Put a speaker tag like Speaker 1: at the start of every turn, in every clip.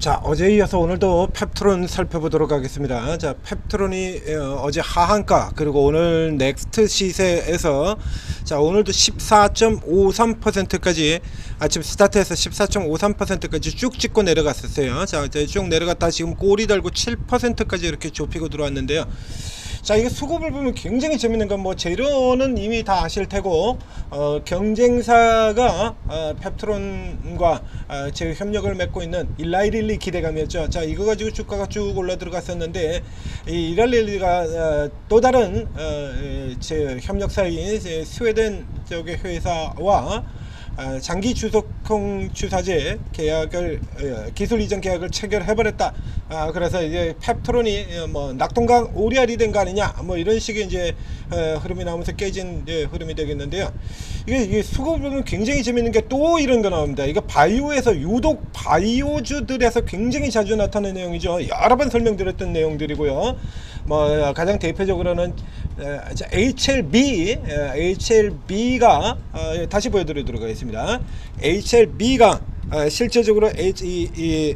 Speaker 1: 자, 어제에 이어서 오늘도 펩트론 살펴보도록 하겠습니다. 자, 펩트론이 어제 하한가 그리고 오늘 넥스트 시세에서 자, 오늘도 14.53%까지 아침 스타트해서 14.53%까지 쭉 찍고 내려갔었어요. 자, 이제 쭉 내려갔다 지금 꼬리 달고 7%까지 이렇게 좁히고 들어왔는데요. 자, 이게 수급을 보면 굉장히 재밌는 건 뭐 재료는 이미 다 아실 테고 경쟁사가 펩트론과 제 협력을 맺고 있는 일라이릴리 기대감이었죠. 자, 이거 가지고 주가가 쭉 올라 들어갔었는데 이 일라이릴리가 또 다른 제 협력사인 스웨덴 쪽의 회사와 장기 주석형 주사제 계약을 기술 이전 계약을 체결해버렸다. 그래서 이제 펩트론이 뭐 낙동강 오리알이 된 거 아니냐, 뭐 이런 식의 이제 흐름이 나오면서 깨진 이제 흐름이 되겠는데요. 이게 수급을 보면 굉장히 재밌는 게 또 이런 거 나옵니다. 이거 바이오에서 유독 바이오주들에서 굉장히 자주 나타나는 내용이죠. 여러 번 설명드렸던 내용들이고요. 뭐 가장 대표적으로는 HLB가 다시 보여드리도록 하겠습니다. HLB가 실제적으로 FDA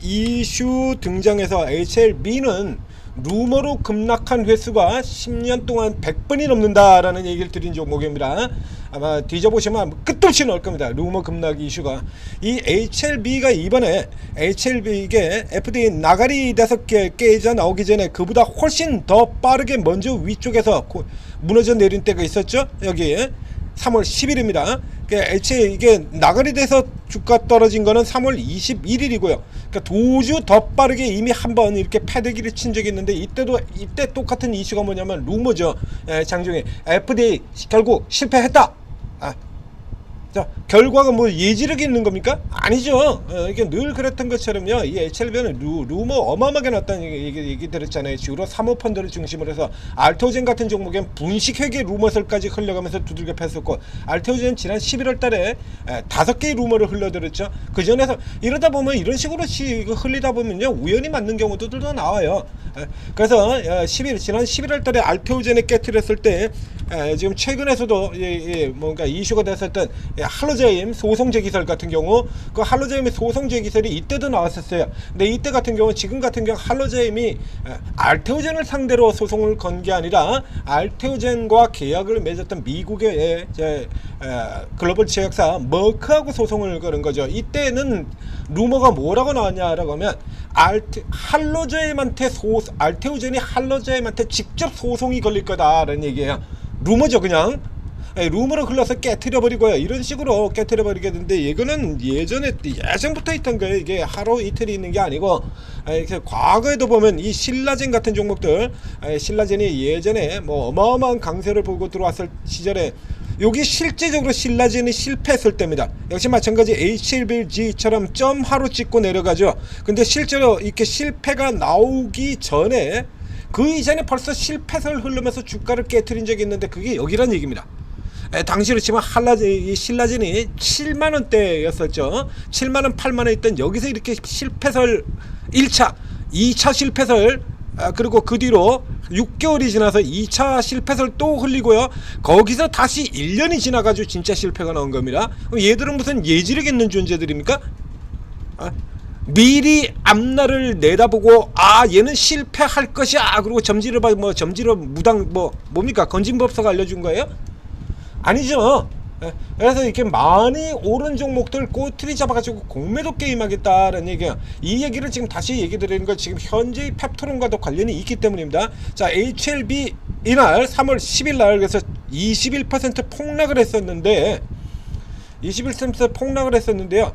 Speaker 1: 이슈 등장해서 HLB는 루머로 급락한 횟수가 10년 동안 100번이 넘는다라는 얘기를 드린 종목입니다. 아마 뒤져보시면 끝도 없이 나올 겁니다. 루머 급락 이슈가. 이 HLB가 이번에 HLB에게 FDA 나가리 5개 깨져 나오기 전에 그보다 훨씬 더 빠르게 먼저 위쪽에서 무너져 내린 때가 있었죠. 여기 3월 10일입니다. 이게 나가리 돼서 주가 떨어진 거는 3월 21일이고요. 그러니까 2주 더 빠르게 이미 한번 이렇게 패대기를 친 적이 있는데 이때 똑같은 이슈가 뭐냐면 루머죠. 장중에 FDA 결국 실패했다. 자, 결과가 뭐 예지력이 있는 겁니까? 아니죠. 이게 늘 그랬던 것처럼요. 이 HLB는 루머 어마어마하게 났다는 얘기 들었잖아요. 주로 사모펀드를 중심으로 해서 알테오젠 같은 종목엔 분식회계 루머설까지 흘러가면서 두들겨 팼었고, 알테오젠 지난 11월 달에 5개의 루머를 흘러들었죠. 그 전에서 이러다 보면 이런 식으로 흘리다 보면요, 우연히 맞는 경우들도 나와요. 그래서 지난 11월 달에 알테오젠에 깨트렸을 때 지금 최근에서도 뭔가 이슈가 됐었던 할로제임 소송 제기설 같은 경우, 그 할로제임의 소송 제기설이 이때도 나왔었어요. 근데 이때 같은 경우, 지금 같은 경우 할로제임이 알테오젠을 상대로 소송을 건 게 아니라 알테오젠과 계약을 맺었던 미국의 글로벌 제약사 머크하고 소송을 거는 거죠. 이때는 루머가 뭐라고 나왔냐라고 하면 알테오젠이 할로제임한테 직접 소송이 걸릴 거다라는 얘기예요. 루머죠, 그냥. 루머로 흘러서 깨트려버리고요. 이런 식으로 깨트려버리게 되는데, 이거는 예전부터 있던 거예요. 이게 하루 이틀이 있는 게 아니고, 과거에도 보면 이 신라젠 같은 종목들, 신라젠이 예전에 뭐 어마어마한 강세를 보고 들어왔을 시절에 여기 실제적으로 신라젠이 실패했을 때입니다. 역시 마찬가지 HLBG처럼 점하로 찍고 내려가죠. 근데 실제로 이렇게 실패가 나오기 전에, 그 이전에 벌써 실패설 흐르면서 주가를 깨트린 적이 있는데, 그게 여기란 얘기입니다. 당시로 치면 신라젠이 7만원대였었죠. 7만원 8만원 있던 여기서 이렇게 실패설 1차 2차 실패설, 그리고 그 뒤로 6개월이 지나서 2차 실패설 또 흘리고요. 거기서 다시 1년이 지나가지고 진짜 실패가 나온 겁니다. 그럼 얘들은 무슨 예지력 있는 존재들입니까? 미리 앞날을 내다보고 얘는 실패할 것이야, 그리고 점지를 무당 뭡니까, 건진법사가 알려준 거예요? 아니죠. 그래서 이렇게 많이 오른 종목들 꼬투리 잡아가지고 공매도 게임하겠다라는 얘기야. 이 얘기를 지금 다시 얘기 드리는 건 지금 현재의 펩트론과도 관련이 있기 때문입니다. 자, HLB 이날 3월 10일 날 그래서 21% 폭락을 했었는데, 21% 폭락을 했었는데요.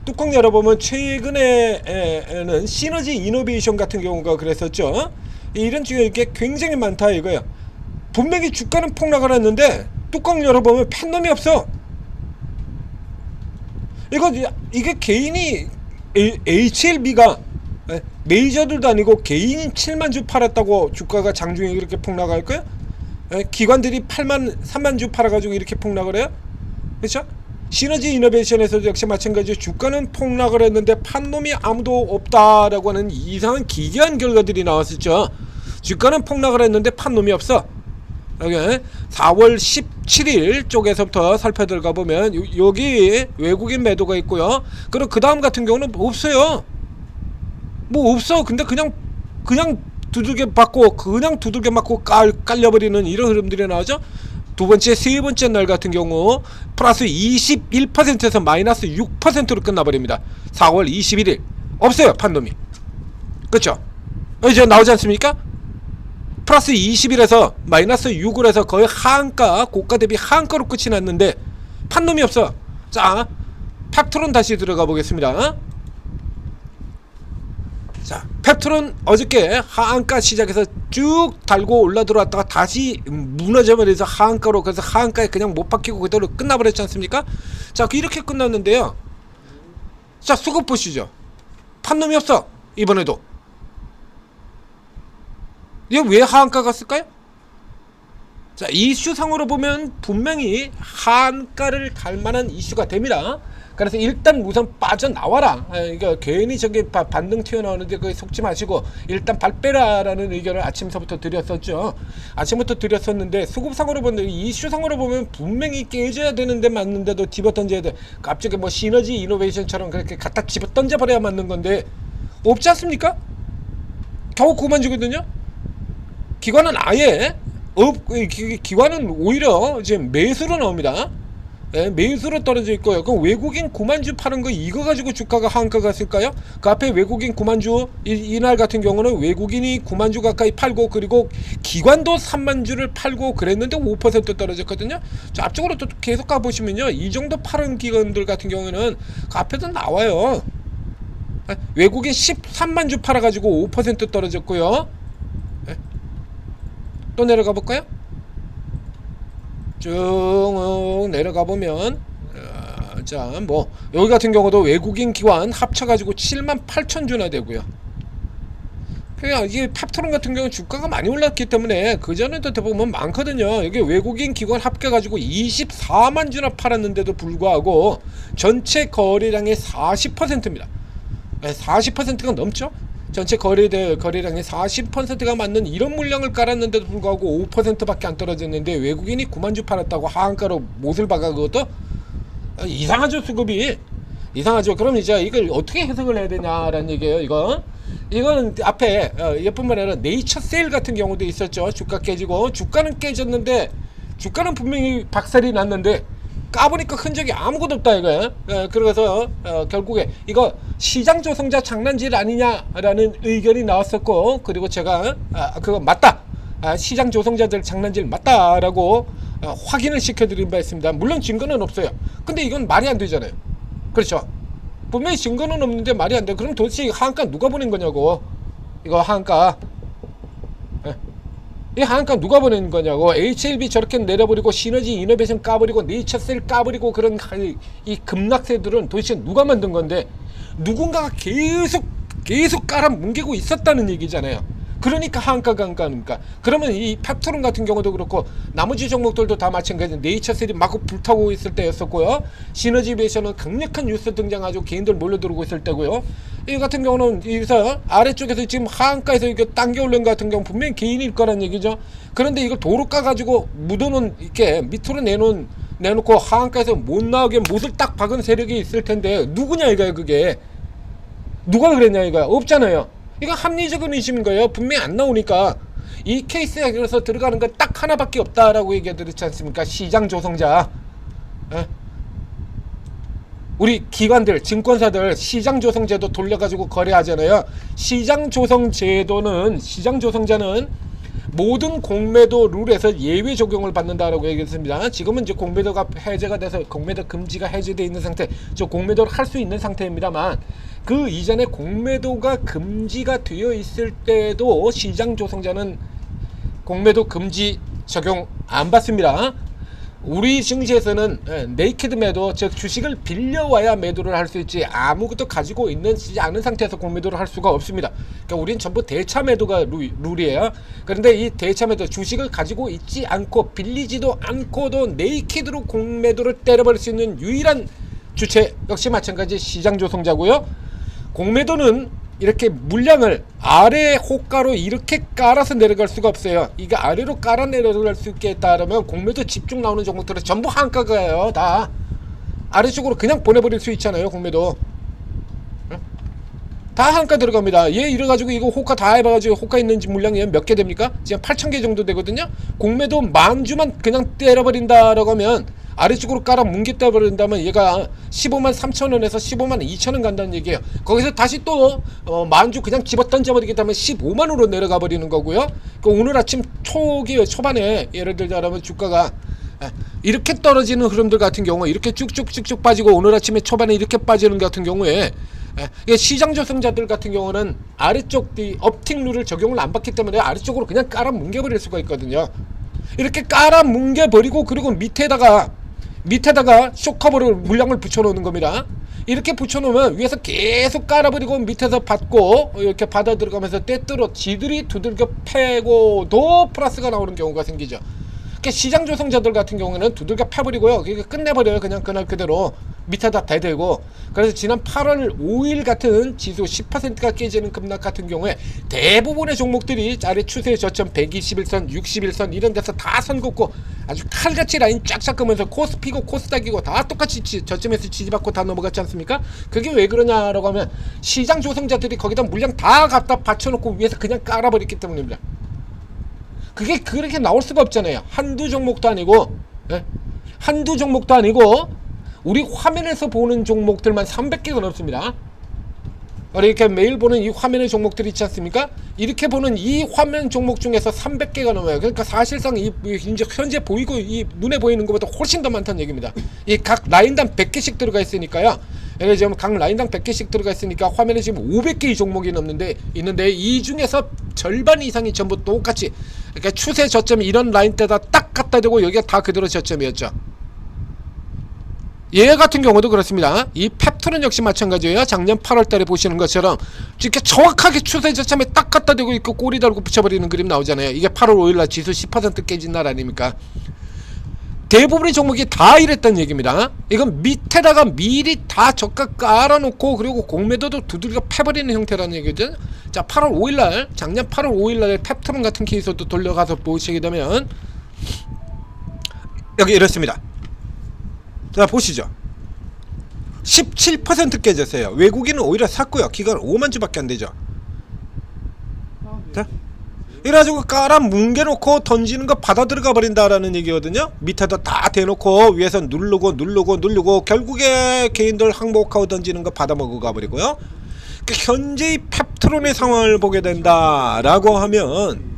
Speaker 1: 뚜껑 열어보면 최근에는 시너지 이노베이션 같은 경우가 그랬었죠. 이런 중에 이게 굉장히 많다 이거야. 분명히 주가는 폭락을 했는데 뚜껑 열어보면 팬놈이 없어. 이게 개인이 HLB가 메이저들도 아니고 개인이 7만 주 팔았다고 주가가 장중에 이렇게 폭락할 거야? 기관들이 3만 주 팔아가지고 이렇게 폭락을 해요? 그렇죠? 시너지 이노베이션에서도 역시 마찬가지로 주가는 폭락을 했는데 판놈이 아무도 없다라고 하는 이상한 기괴한 결과들이 나왔었죠. 주가는 폭락을 했는데 판놈이 없어. 여기 4월 17일 쪽에서부터 살펴 들어가 보면 여기 외국인 매도가 있고요. 그리고 그 다음 같은 경우는 없어요. 뭐 없어. 근데 그냥 두들겨 맞고 깔려버리는 이런 흐름들이 나오죠. 두 번째, 세 번째 날 같은 경우 플러스 21%에서 마이너스 6%로 끝나버립니다. 4월 21일 없어요, 판놈이. 그렇죠? 이제 나오지 않습니까? 플러스 20일에서 마이너스 6을 해서 거의 하한가, 고가 대비 하한가로 끝이 났는데 판놈이 없어. 자, 펩트론 다시 들어가 보겠습니다. 자, 펩트론 어저께 하한가 시작해서 쭉 달고 올라 들어왔다가 다시 무너져버려서 하한가로, 그래서 하한가에 그냥 못 박히고 그대로 끝나버렸지 않습니까? 자, 이렇게 끝났는데요. 자, 수급 보시죠. 판놈이 없어, 이번에도. 이게 왜 하한가 갔을까요? 자, 이슈상으로 보면 분명히 하한가를 갈 만한 이슈가 됩니다. 그래서 일단 우선 빠져나와라. 그러니까 괜히 저기 반등 튀어나오는데 거기 속지 마시고 일단 발 빼라라는 의견을 아침서부터 드렸었죠. 아침부터 드렸었는데 수급상으로 보면, 이슈상으로 보면 분명히 깨져야 되는데 맞는데도 집어 던져야 돼. 갑자기 뭐 시너지 이노베이션처럼 그렇게 갖다 집어 던져버려야 맞는 건데 없지 않습니까? 겨우 9만 주거든요. 기관은 아예 기관은 오히려 지금 매수로 나옵니다. 예, 매수로 떨어져 있고요. 그럼 외국인 9만주 파는 거 이거 가지고 주가가 하한가 갔을까요? 그 앞에 외국인 9만주 이날 같은 경우는 외국인이 9만주 가까이 팔고, 그리고 기관도 3만주를 팔고 그랬는데 5% 떨어졌거든요. 자, 앞쪽으로 또 계속 가보시면요, 이 정도 파는 기관들 같은 경우는 그 앞에도 나와요. 예, 외국인 13만주 팔아가지고 5% 떨어졌고요. 예. 또 내려가 볼까요? 쭉 내려가 보면 자, 뭐 여기 같은 경우도 외국인 기관 합쳐가지고 78,000주나 되고요. 그냥 이게 펩트론 같은 경우는 주가가 많이 올랐기 때문에 그전에도 보면 많거든요. 여기 외국인 기관 합쳐가지고 24만 주나 팔았는데도 불구하고 전체 거래량의 40%입니다. 40%가 넘죠. 전체 거래량의 40%가 맞는 이런 물량을 깔았는데도 불구하고 5%밖에 안 떨어졌는데 외국인이 9만주 팔았다고 하한가로 못을 박아. 그것도 이상하죠. 수급이 이상하죠. 그럼 이제 이걸 어떻게 해석을 해야 되냐라는 얘기예요. 이거는 앞에 예뿐만 아니라 네이처 세일 같은 경우도 있었죠. 주가 깨지고, 주가는 깨졌는데 주가는 분명히 박살이 났는데 까보니까 흔적이 아무것도 없다 이거야. 그래서 결국에 이거 시장 조성자 장난질 아니냐라는 의견이 나왔었고, 그리고 제가 그거 맞다, 시장 조성자들 장난질 맞다라고 확인을 시켜드린 바 있습니다. 물론 증거는 없어요. 근데 이건 말이 안 되잖아요. 그렇죠? 분명히 증거는 없는데 말이 안 돼. 그럼 도대체 하한가 누가 보낸 거냐고. 이거 하한가, 이 하한가 누가 보낸 거냐고. HLB 저렇게 내려버리고 시너지 이노베이션 까버리고 네이처셀 까버리고 그런 이 급락세들은 도대체 누가 만든 건데, 누군가가 계속 깔아뭉개고 있었다는 얘기잖아요. 그러니까 하한가가 안 가니까. 그러면 이 펩트론 같은 경우도 그렇고 나머지 종목들도 다 마찬가지. 네이처셀이 마구 불타고 있을 때였었고요. 시너지베이션은 강력한 뉴스 등장하고 개인들 몰려들고 있을 때고요. 이 같은 경우는 여기서 아래쪽에서 지금 하한가에서 이게 당겨 올린 것 같은 경우 분명히 개인일 거란 얘기죠. 그런데 이걸 도로 까가지고 묻어놓은, 이렇게 밑으로 내놓고 하한가에서 못 나오게 못을 딱 박은 세력이 있을 텐데 누구냐 이거야. 그게 누가 그랬냐 이거야. 없잖아요. 이거 합리적인 의심인 거예요. 분명히 안 나오니까. 이 케이스에 그래서 들어가는 건 딱 하나밖에 없다라고 얘기해드렸지 않습니까? 시장 조성자. 우리 기관들, 증권사들 시장 조성제도 돌려가지고 거래하잖아요. 시장 조성자는 모든 공매도 룰에서 예외 적용을 받는다라고 얘기했습니다. 지금은 이제 공매도가 해제가 돼서 공매도 금지가 해제되어 있는 상태, 저 공매도를 할 수 있는 상태입니다만, 그 이전에 공매도가 금지가 되어 있을 때도 시장 조성자는 공매도 금지 적용 안 받습니다. 우리 증시에서는 네이키드 매도, 즉 주식을 빌려와야 매도를 할 수 있지 아무것도 가지고 있지 않은 상태에서 공매도를 할 수가 없습니다. 그러니까 우린 전부 대차 매도가 룰이에요. 그런데 이 대차 매도, 주식을 가지고 있지 않고 빌리지도 않고도 네이키드로 공매도를 때려버릴 수 있는 유일한 주체 역시 마찬가지 시장 조성자고요. 공매도는 이렇게 물량을 아래 호가로 이렇게 깔아서 내려갈 수가 없어요. 이게 아래로 깔아 내려갈 수 있게 따르면 공매도 집중 나오는 종목들은 전부 한가가예요. 다 아래쪽으로 그냥 보내버릴 수 있잖아요. 공매도 다 한가 들어갑니다. 얘 이래가지고 이거 호가 다 해봐가지고 호가 있는지 물량이 몇 개 됩니까? 지금 8,000개 정도 되거든요. 공매도 만주만 그냥 때려버린다라고 하면 아래쪽으로 깔아 뭉개다 버린다면 얘가 15만 3천원에서 15만 2천원 간다는 얘기예요. 거기서 다시 또 만주 그냥 집어 던져버리기 때문에 15만으로 내려가 버리는 거고요. 그 오늘 아침 초반에 예를 들자면 주가가 이렇게 떨어지는 흐름들 같은 경우 이렇게 쭉쭉쭉쭉 빠지고 오늘 아침에 초반에 이렇게 빠지는 같은 경우에 시장 조성자들 같은 경우는 아래쪽 업틱 룰을 적용을 안 받기 때문에 아래쪽으로 그냥 깔아 뭉개버릴 수가 있거든요. 이렇게 깔아 뭉개버리고 그리고 밑에다가 쇼커버를 물량을 붙여놓는 겁니다. 이렇게 붙여놓으면 위에서 계속 깔아버리고 밑에서 받고 이렇게 받아 들어가면서 때때로 지들이 두들겨 패고도 플러스가 나오는 경우가 생기죠. 시장 조성자들 같은 경우는 두들겨 패버리고요. 끝내버려요. 그냥 그날 그대로 밑에다 대대고. 그래서 지난 8월 5일 같은 지수 10%가 깨지는 급락 같은 경우에 대부분의 종목들이 아래 추세 저점 121선, 61선 이런 데서 다 선 긋고 아주 칼같이 라인 쫙쫙 끄면서 코스피고 코스닥이고 다 똑같이 저점에서 지지받고 다 넘어갔지 않습니까? 그게 왜 그러냐라고 하면 시장 조성자들이 거기다 물량 다 갖다 받쳐놓고 위에서 그냥 깔아버렸기 때문입니다. 그게 그렇게 나올 수가 없잖아요. 한두 종목도 아니고 한두 종목도 아니고 우리 화면에서 보는 종목들만 300개가 넘습니다. 이렇게 매일 보는 이 화면의 종목들이 있지 않습니까? 이렇게 보는 이 화면 종목 중에서 300개가 넘어요. 그러니까 사실상 이제 현재 보이고 이 눈에 보이는 것보다 훨씬 더 많다는 얘기입니다. 이 각 라인당 100개씩 들어가 있으니까요. 지금 각 라인당 100개씩 들어가 있으니까 화면에 지금 500개의 종목이 있는데 이 중에서 절반 이상이 전부 똑같이 그러니까 추세 저점이 이런 라인대다 딱 갖다 대고 여기가 다 그대로 저점이었죠. 얘 같은 경우도 그렇습니다. 이 펩토는 역시 마찬가지예요. 작년 8월달에 보시는 것처럼 이렇게 정확하게 추세 저점에 딱 갖다 대고 있고 꼬리 달고 붙여버리는 그림 나오잖아요. 이게 8월 5일날 지수 10% 깨진 날 아닙니까? 대부분의 종목이 다 이랬다는 얘기입니다. 이건 밑에다가 미리 다 저가 깔아놓고 그리고 공매도도 두들겨 패버리는 형태라는 얘기죠. 자, 8월 5일날 작년 8월 5일날에 펩토론 같은 케이스도 돌려가서 보시게 되면 여기 이렇습니다. 자, 보시죠. 17% 깨졌어요. 외국인은 오히려 샀고요. 기간 5만 주밖에 안 되죠. 자, 이래가지고 깔아 뭉개놓고 던지는 거 받아 들어가 버린다라는 얘기거든요. 밑에다 다 대놓고 위에서 누르고 결국에 개인들 항복하고 던지는 거 받아 먹어가 버리고요. 그러니까 현재의 펩트론의 상황을 보게 된다라고 하면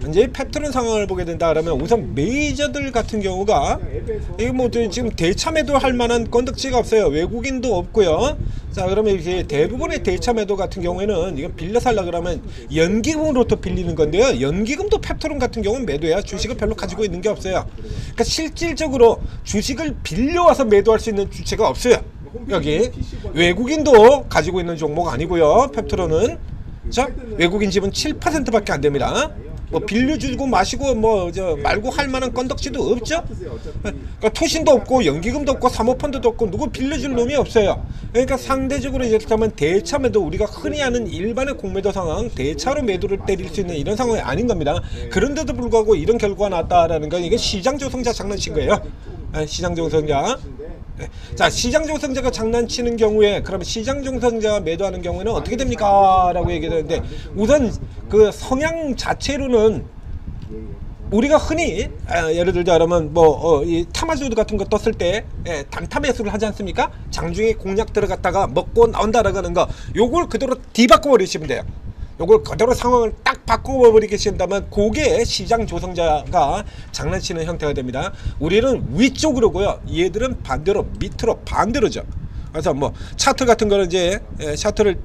Speaker 1: 이제 펩트론 상황을 보게 된다라면 우선 메이저들 같은 경우가 이게 뭐 지금 대차 매도할 만한 건덕지가 없어요. 외국인도 없고요. 자, 그러면 이렇게 대부분의 대차 매도 같은 경우에는 이건 빌려 살라 그러면 연기금으로 또 빌리는 건데요. 연기금도 펩트론 같은 경우는 매도야. 주식을 별로 가지고 있는 게 없어요. 그러니까 실질적으로 주식을 빌려와서 매도할 수 있는 주체가 없어요. 여기 외국인도 가지고 있는 종목 아니고요. 펩트론은 자, 외국인 지분 7%밖에 안 됩니다. 뭐 빌려주고 마시고 뭐 저 말고 할 만한 건덕지도 없죠. 그러니까 투신도 없고 연기금도 없고 사모펀드도 없고 누구 빌려줄 놈이 없어요. 그러니까 상대적으로 이렇다면 대차 매도 우리가 흔히 하는 일반의 공매도 상황 대차로 매도를 때릴 수 있는 이런 상황이 아닌 겁니다. 그런데도 불구하고 이런 결과가 나왔다라는 건 이게 시장 조성자 장난친 거예요. 시장 조성자. 자, 시장 조성자가 장난치는 경우에 그러면 시장 조성자가 매도하는 경우에는 어떻게 됩니까? 라고 얘기하는데 우선 그 성향 자체로는 우리가 흔히 예를 들자면 뭐 이 타마주드 같은 거 떴을 때 단타 매수를 하지 않습니까? 장중에 공략 들어갔다가 먹고 나온다라고 하는 거 요걸 그대로 뒤바꿔 버리시면 돼요. 요걸 그대로 상황을 딱 바꿔버리겠다면 그게 시장 조성자가 장난치는 형태가 됩니다. 우리는 위쪽으로고요. 얘들은 반대로 밑으로 반대로죠. 그래서 뭐 차트 같은 거는 이제 차트를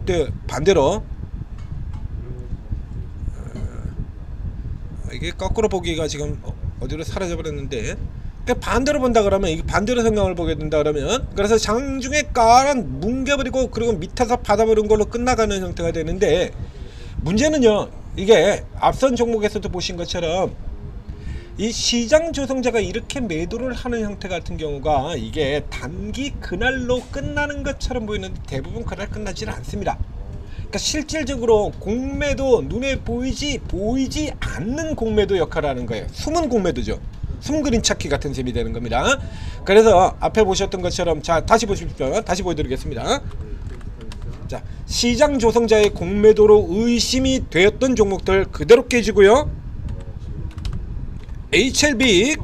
Speaker 1: 반대로 이게 거꾸로 보기가 지금 어디로 사라져 버렸는데 반대로 본다 그러면 이게 반대로 성향을 보게 된다 그러면 그래서 장중에 깔아 뭉개버리고 그리고 밑에서 받아버린 걸로 끝나가는 형태가 되는데 문제는요, 이게 앞선 종목에서도 보신 것처럼 이 시장 조성자가 이렇게 매도를 하는 형태 같은 경우가 이게 단기 그날로 끝나는 것처럼 보이는데 대부분 그날 끝나지는 않습니다. 그러니까 실질적으로 공매도 눈에 보이지 않는 공매도 역할을 하는 거예요. 숨은 공매도죠. 숨 그림 찾기 같은 셈이 되는 겁니다. 그래서 앞에 보셨던 것처럼 자 다시 보십시오. 다시 보여드리겠습니다. 자 시장 조성자의 공매도로 의심이 되었던 종목들 그대로 깨지고요. HLB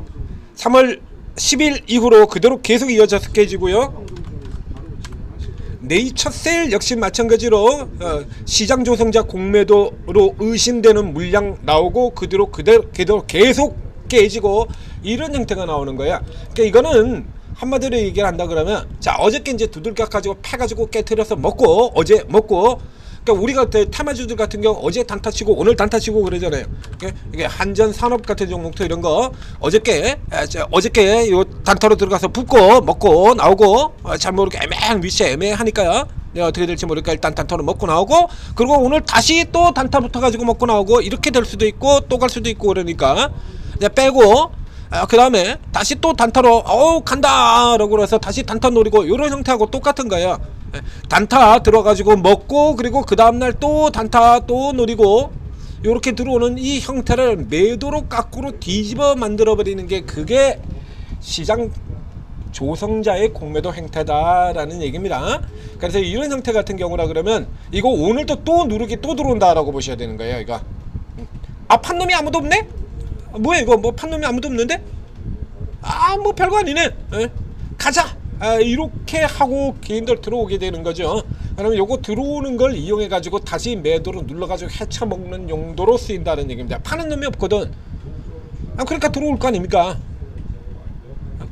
Speaker 1: 3월 10일 이후로 그대로 계속 이어져서 깨지고요. 네이처셀 역시 마찬가지로 시장 조성자 공매도로 의심되는 물량 나오고 그대로 계속 깨지고 이런 형태가 나오는 거야. 그러니까 이거는 한마디로 얘기를 한다 그러면 자 어저께 이제 두들겨 가지고 패가지고 깨트려서 먹고 어제 먹고 그러니까 우리가 테마주들 같은 경우 어제 단타 치고 오늘 단타 치고 그러잖아요. 이게 한전 산업 같은 종목도 이런 거 어저께 요 단타로 들어가서 붙고 먹고 나오고 잘 모르게 위치에 애매하니까요. 어떻게 될지 모르니까 일단 단타로 먹고 나오고 그리고 오늘 다시 또 단타 붙어가지고 먹고 나오고 이렇게 될 수도 있고 또 갈 수도 있고 그러니까 빼고 그 다음에 다시 또 단타로 간다 라고 그래서 다시 단타 노리고 이런 형태하고 똑같은 거예요. 단타 들어가지고 먹고 그리고 그 다음날 또 단타 또 노리고 요렇게 들어오는 이 형태를 매도로 깎고로 뒤집어 만들어 버리는 게 그게 시장 조성자의 공매도 행태다라는 얘기입니다. 그래서 이런 형태 같은 경우라 그러면 이거 오늘도 또 누르기 또 들어온다라고 보셔야 되는 거예요. 이거 판놈이 아무도 없네? 뭐야 이거 뭐 판놈이 아무도 없는데? 뭐 별거 아니네. 가자. 이렇게 하고 개인들 들어오게 되는 거죠. 그러면 요거 들어오는 걸 이용해 가지고 다시 매도로 눌러 가지고 헤쳐 먹는 용도로 쓰인다는 얘기입니다. 파는 놈이 없거든. 그러니까 들어올 거 아닙니까?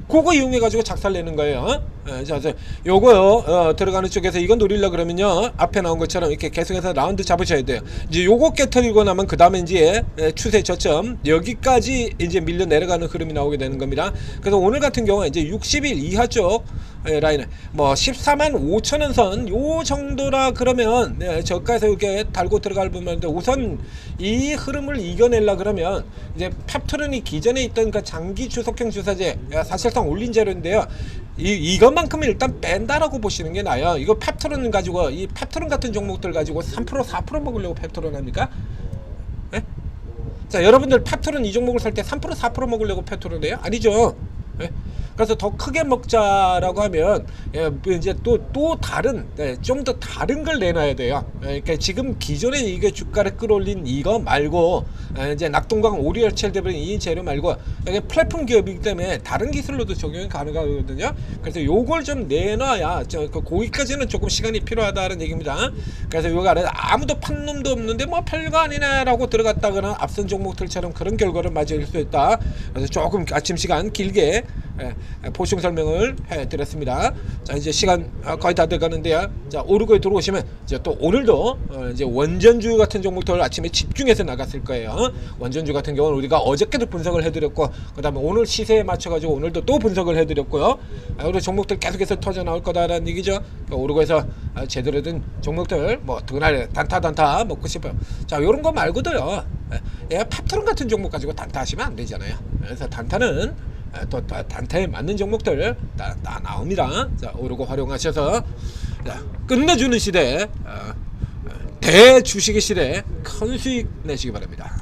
Speaker 1: 그거 이용해 가지고 작살내는 거예요. 자, 요거요 들어가는 쪽에서 이건 노리려 그러면요 앞에 나온 것처럼 이렇게 계속해서 라운드 잡으셔야 돼요. 이제 요거 깨트리고 나면 그 다음에 이제 추세 저점 여기까지 이제 밀려 내려가는 흐름이 나오게 되는 겁니다. 그래서 오늘 같은 경우는 이제 60일 이하 쪽 라인을 뭐 14만 5천원 선 요 정도라 그러면 저가에서 이렇게 달고 들어갈 부분인데 우선 이 흐름을 이겨내려 그러면 이제 펩트론이 기존에 있던 그 장기 주석형 주사제 사실상 올린 재료인데요. 이것만큼은 일단 뺀다라고 보시는 게 나아요. 이거 펩트론 가지고 이 펩트론 같은 종목들 가지고 3% 4% 먹으려고 펩트론 합니까? 네? 자 여러분들 펩트론 이 종목을 살 때 3% 4% 먹으려고 펩트론 해요? 아니죠. 네? 그래서 더 크게 먹자라고 하면 이제 또 다른 좀 더 다른 걸 내놔야 돼요. 그러니까 지금 기존에 이게 주가를 끌어올린 이거 말고 이제 낙동강 오리얼첼 대비는 이 재료 말고 이게 플랫폼 기업이기 때문에 다른 기술로도 적용이 가능하거든요. 그래서 요걸 좀 내놔야 거기까지는 조금 시간이 필요하다는 얘기입니다. 그래서 요거 안에 아무도 판 놈도 없는데 뭐 별거 아니네라고 들어갔다거나 앞선 종목들처럼 그런 결과를 맞이할 수 있다. 그래서 조금 아침 시간 길게 보충 설명을 해드렸습니다. 자 이제 시간 거의 다 돼가는데요. 자 오르고에 들어오시면 이제 또 오늘도 이제 원전주 같은 종목들 아침에 집중해서 나갔을 거예요. 원전주 같은 경우는 우리가 어저께도 분석을 해드렸고 그 다음에 오늘 시세에 맞춰가지고 오늘도 또 분석을 해드렸고요. 우리 종목들 계속해서 터져 나올 거다라는 얘기죠. 오르고에서 제대로 된 종목들 뭐 그날 단타 먹고 싶어요. 자 요런 거 말고도요. 팝트론 같은 종목 가지고 단타 하시면 안 되잖아요. 그래서 단타는 또 단타에 맞는 종목들 다 나옵니다. 자 오르고 활용하셔서 끝내주는 시대 대주식의 시대 큰 수익 내시기 바랍니다.